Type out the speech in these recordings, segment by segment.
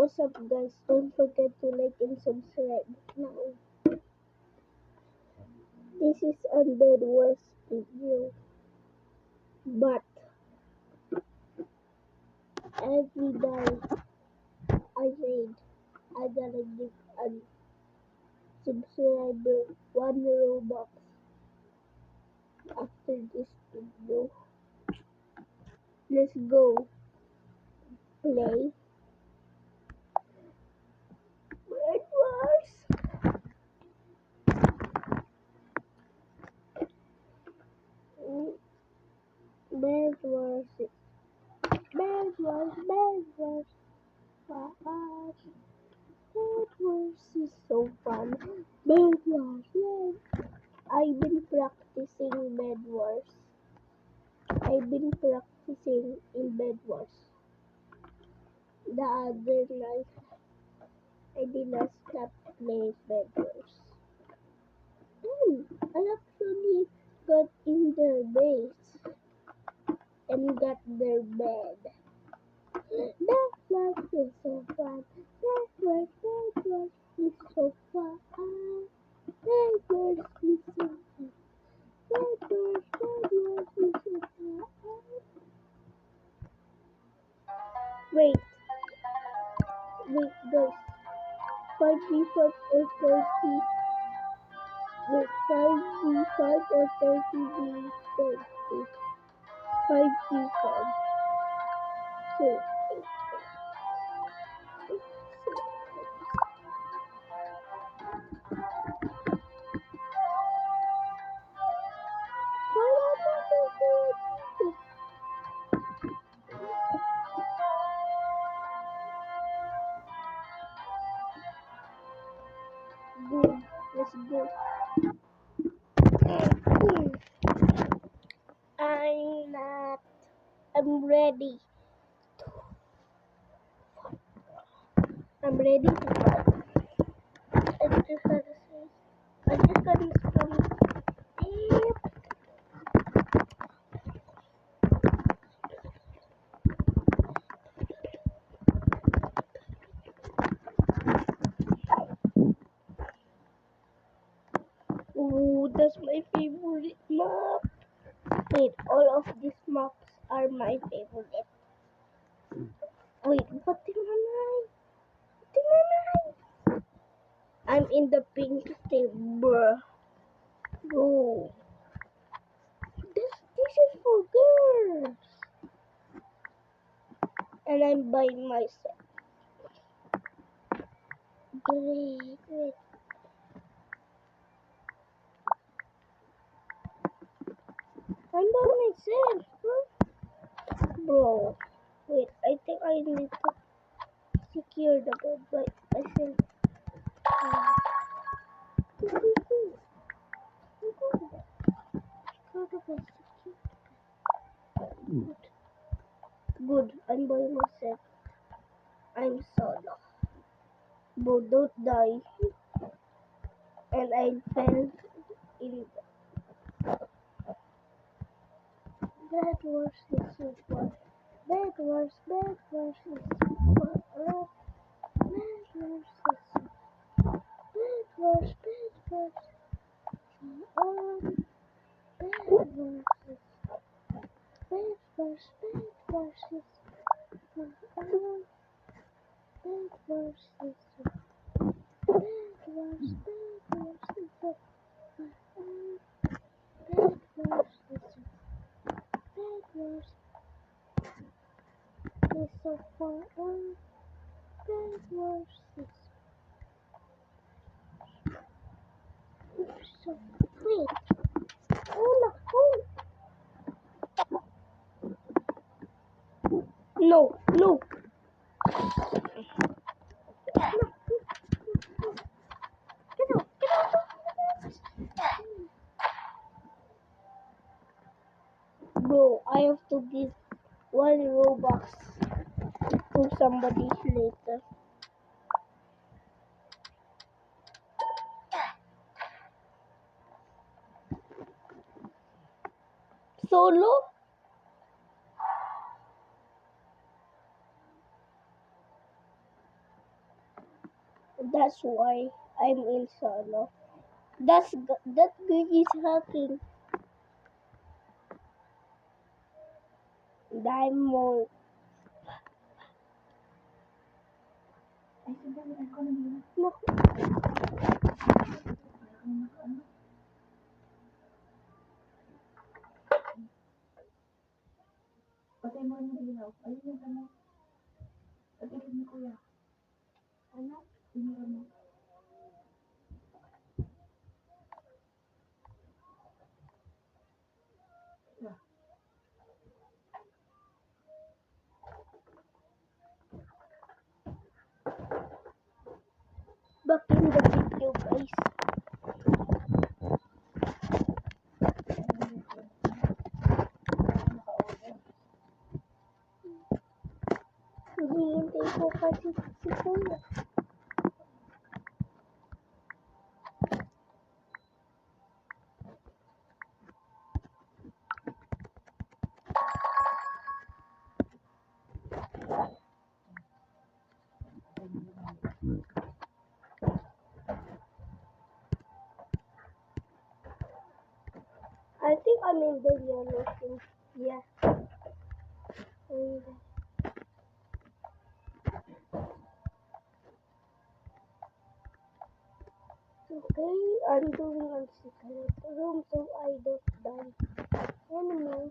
What's up, guys? Don't forget to like and subscribe now. This is a Bed Wars video, but every day I made, I gotta give a subscriber 1 Robux after this video. Let's go play Bed Wars. Bed Wars. Bed Wars. Bed Wars. Bed Wars is so fun. Bed Wars. I've been practicing Bed Wars. I've been practicing in Bed Wars. The other night, I did not stop playing Bed Wars. And I actually got in their base and got their bed. Bed Wars is so fun. Bed Wars is so fun. Bed Wars is so fun. Bed Wars is so fun. Wait, guys. 5v5 or 30. Wait, 5v5 or 30v30. 5v5. So, good. Let's go. I'm ready. I'm ready to fight. I just got this from deep. Oh, that's my favorite map. Wait, all of these maps are my favorite. Wait, what did I'm in the pink team, bruh. Bro. This is for girls. And I'm by myself. Great. I'm by myself, bro. Wait, I think I need to secure the bed by myself. Good, I'm by myself. I'm solo. Bro, don't die. And I fell in Bed Wars is so fun. Bed Wars is so fun. Bed Wars is so fun. Bed Wars. Bed Wars is Bed Wars is fun. Bed Wars is so Bed Wars is so fun. Bed Wars is so Bed Wars is so fun. Bed Wars is so wait. No. Bro, I have to give 1 Robux to somebody later. Solo? That's why I'm in solo. That guy is hacking. Diamond. Ay, sandali. Ako na yun. Naku, Patay mo yung ilaw. Ayun yung ano. Pag-ilig ni kuya. ano? Tinira mo. Yeah. Back in the video, guys. Hinihintay ko kasi si Kuya. I think I'm in the yellow thing. Yeah. And, okay, I'm doing on secret room so I don't die. Anyway,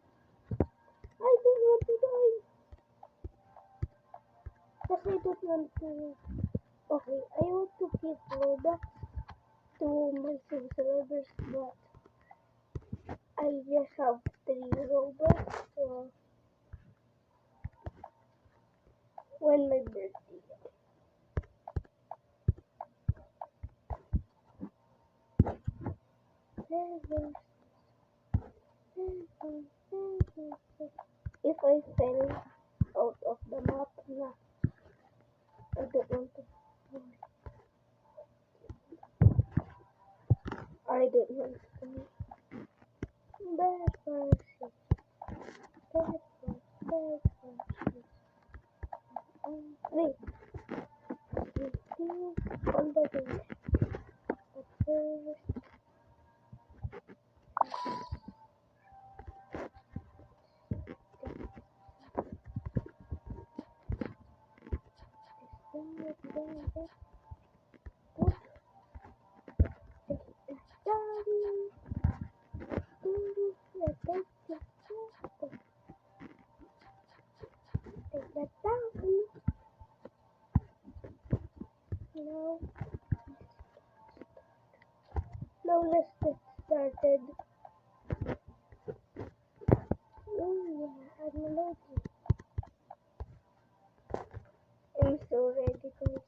I don't want to die. Because I don't want to. Okay, I want to give Robux to my subscribers, but I just have 3 Robux. So when my birthday. If I fell out of the map, nah, I don't want to. I don't want to. Bad person. Bad person. Wait. On the way. But first, take that down. Now let's get started. Oh yeah, I'm ready. I'm so ready, guys.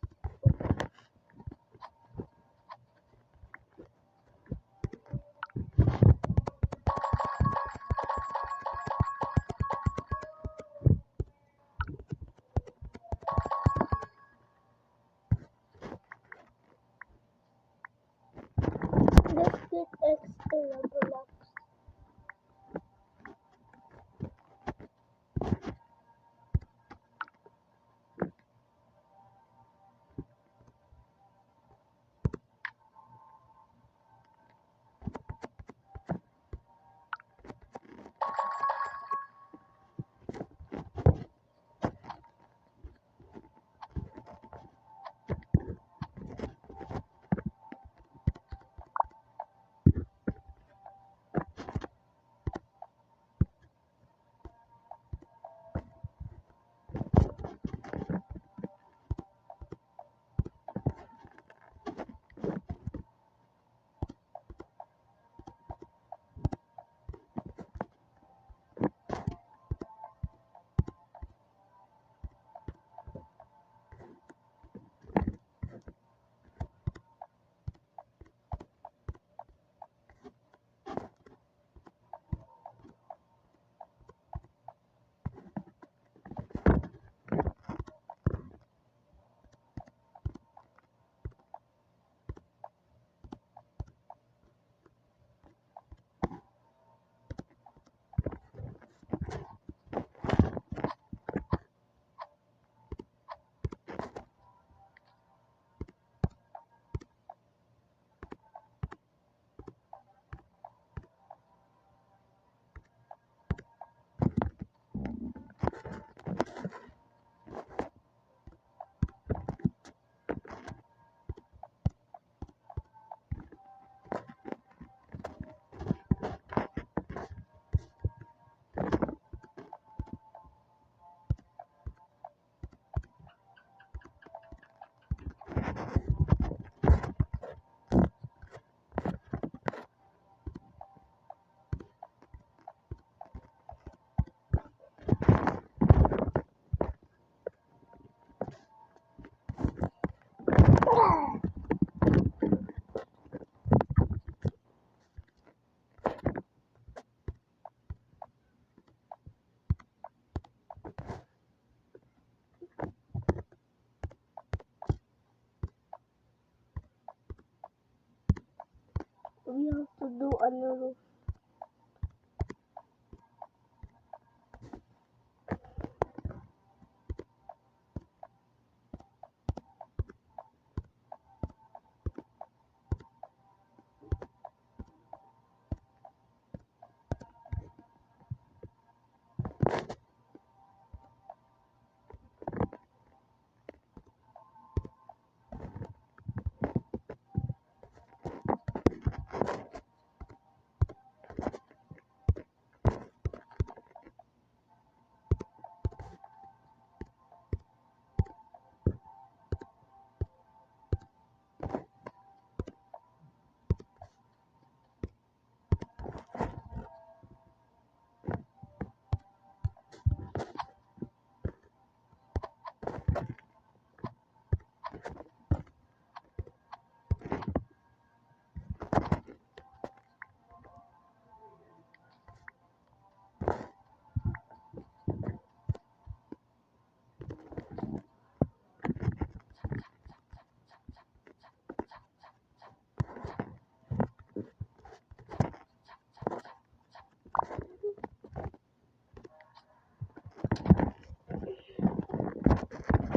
Let's get extra level on the roof.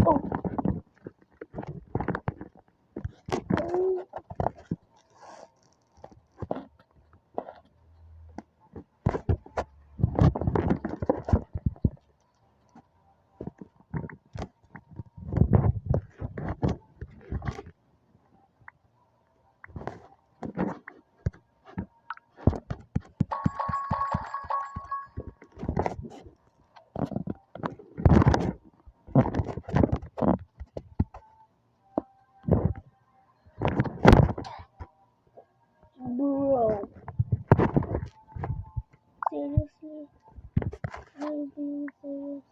Oh. Oh. Bro. Seriously? Are you being serious?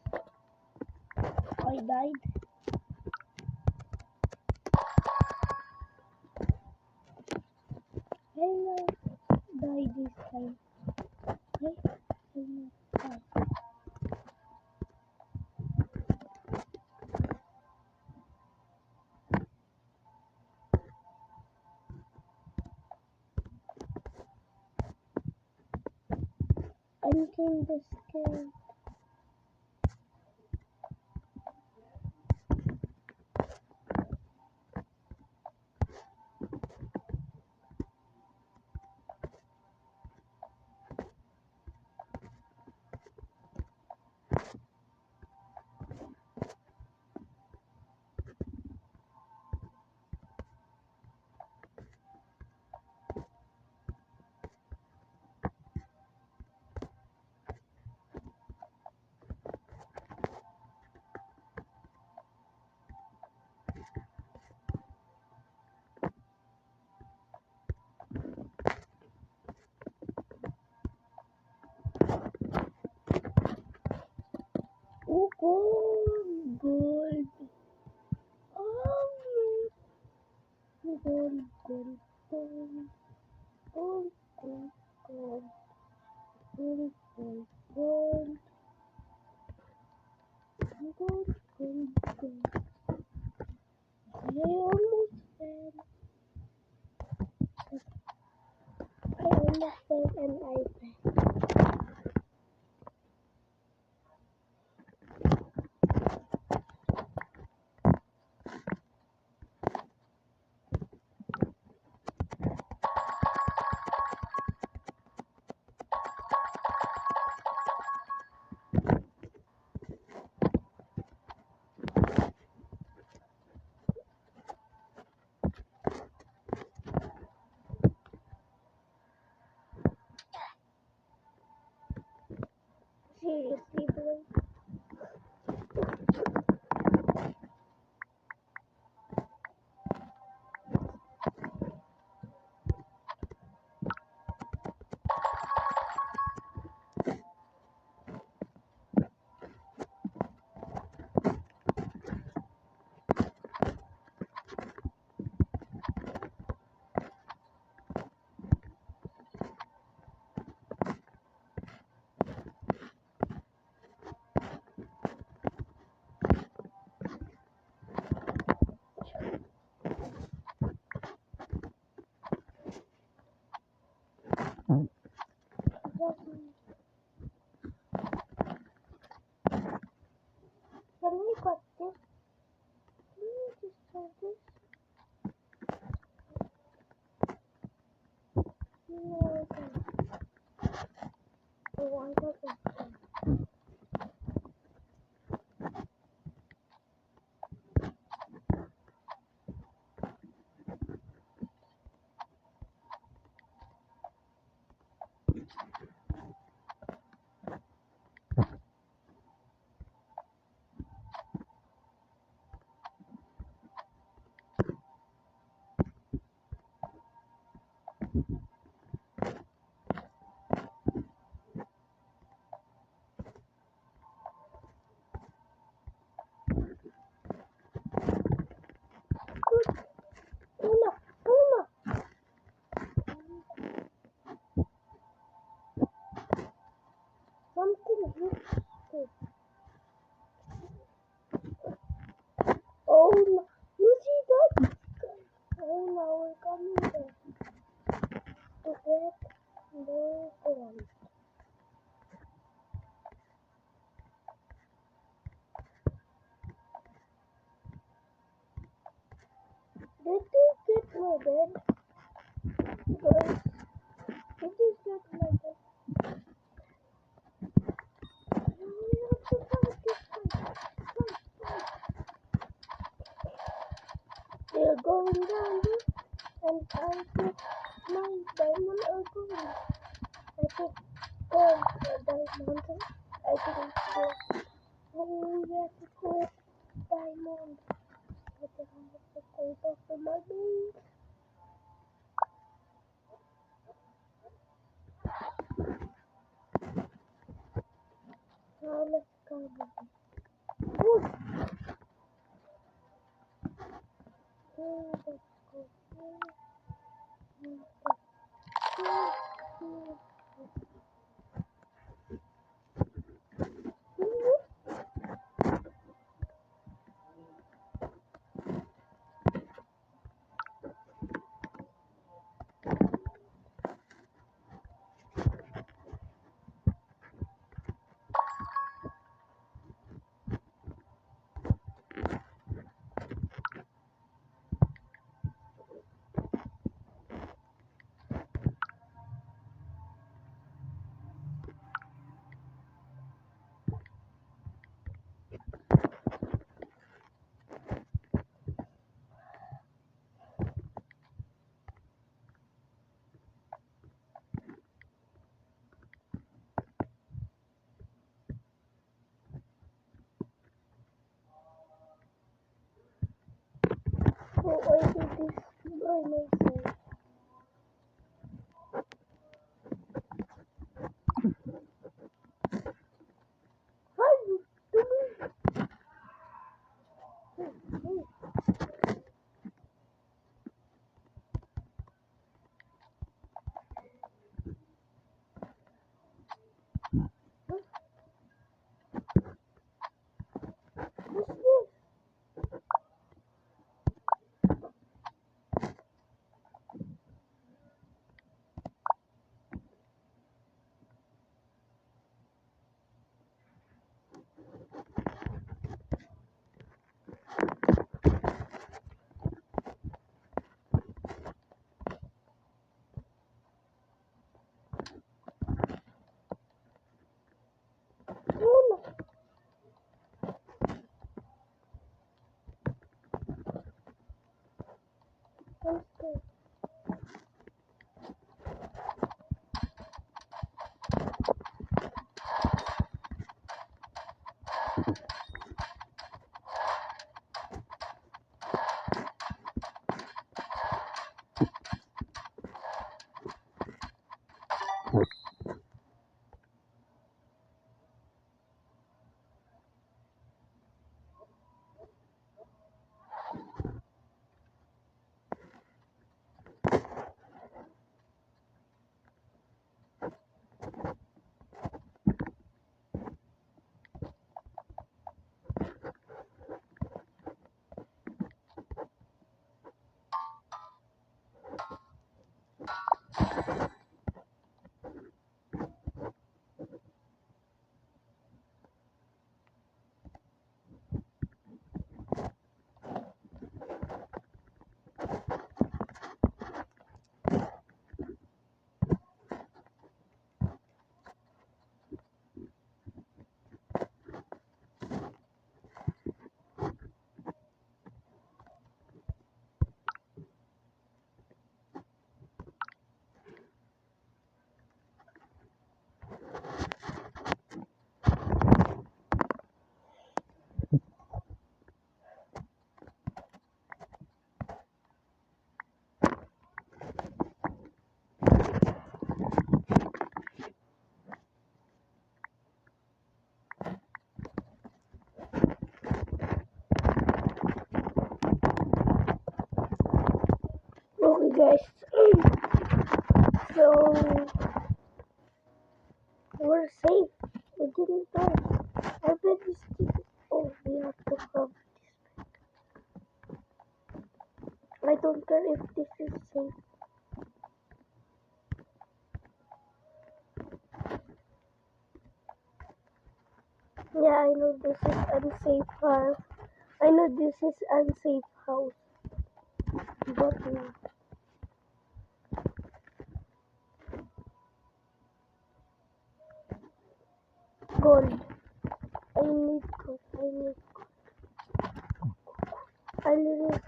I died? I will not die this time. Okay? I will not die. I'm kind of scared. Oh, gold, gold. Oh, gold, gold, gold, gold, gold, gold, gold, gold, gold, gold, gold, gold. I almost fell. I almost fell and I fell. Seriously, bro. Una, una. Something hit it. Oh no, you see that? Oh no, we're coming there to get more gold. Did you get my bed? Guys, did you get my bed? No, we have to fight this fight. Fight. They're going down here, and I think my diamond are going. I think gold diamond. I think it's gold. Oh yes, it's gold diamond. I think I have to go back to my base. Now let's go. Whoosh. Let's go. Oh, I did this by myself. How you doing? What's this? guys. So we're safe. We didn't die. I bet this thing. Oh, we have to have this. I don't care if this is safe. Yeah, I know this is unsafe house. I know this is unsafe house. But gold. I need gold. I need gold.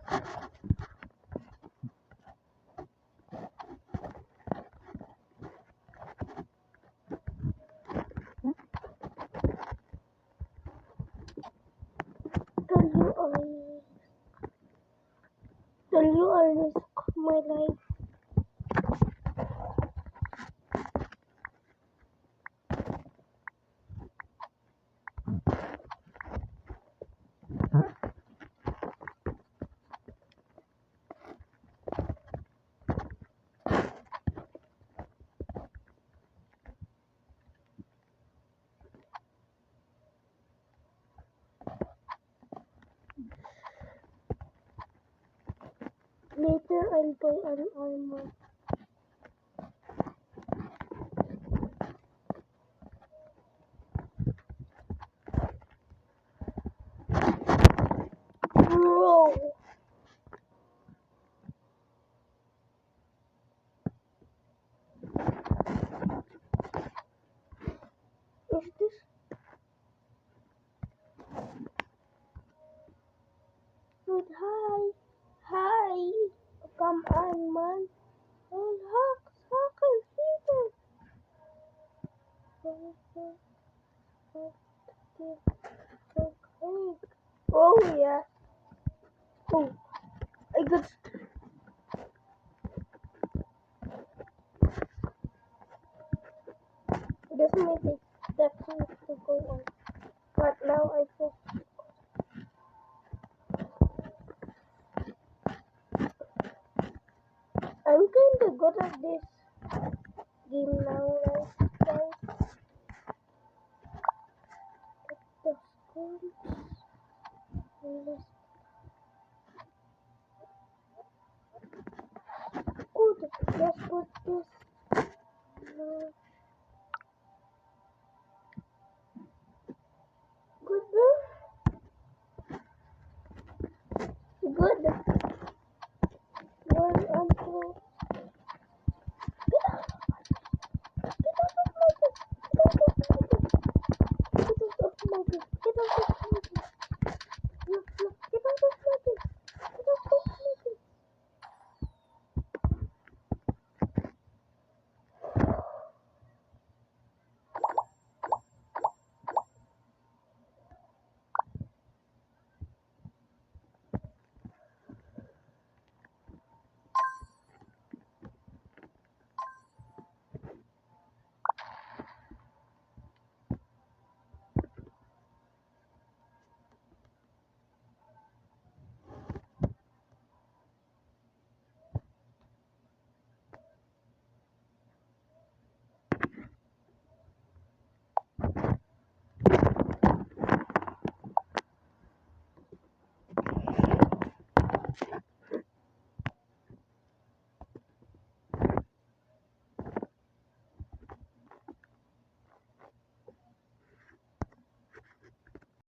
Tell you I risk my life. Later I'll buy an armor. Bro! Is this? Dude, hi! Hi! Come on, man! Oh, hacker, hacker! Oh, yeah. Oh, I got. It doesn't make it that thing to go on. But now I feel. I'm kinda good at this game now, right, guys? The schools. Good. Let's put this. Good, bro. Good.